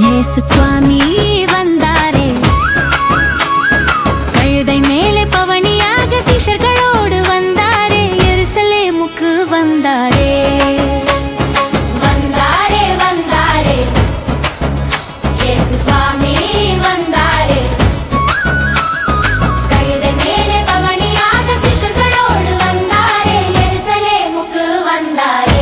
இயேசு சுவாமி வந்தாரே, கழுதை மேலே பவனியாக சீஷர்களோடு வந்தாரே, எருசலேமுக்கு வந்தாரே. வந்தாரே வந்தாரே இயேசு சுவாமி வந்தாரே, கழுதை மேலே பவனியாக சீஷர்களோடு வந்தாரே, எருசலேமுக்கு வந்தாரே.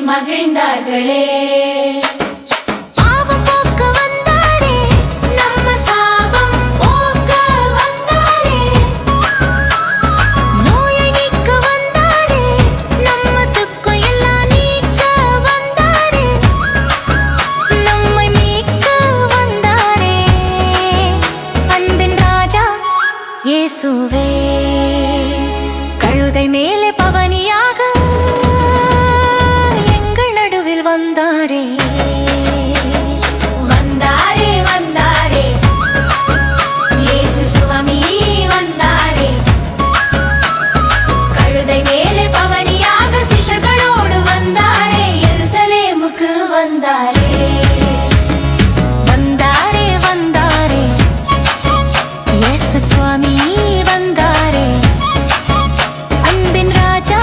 மகிழ்ந்தார்களே. பாவம் போக்க வந்தாரே, நம்ம சாபம் போக்க வந்தாரே, நோயை நீக்க வந்தாரே, நம்ம துக்கம் எல்லாம் நீக்க வந்தாரே, நம்மை மீட்க வந்தாரே. அன்பின் ராஜா இயேசுவே, கழுதை மேலே பவனியாக வந்தாரே. வந்தாரே வந்தாரே இயேசு சுவாமி வந்தாரே, கழுதை மேலே பவனியாக சீஷர்களோடு வந்தாரே, எருசலேமுக்கு வந்தாரே. வந்தாரே வந்தாரே இயேசு சுவாமி வந்தாரே, அன்பின் ராஜா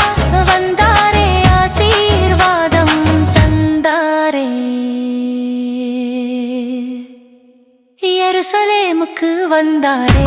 வந்தாரே, ஆசீர்வாதம் தந்தாரே, எருசலேமுக்கு வந்தாரே.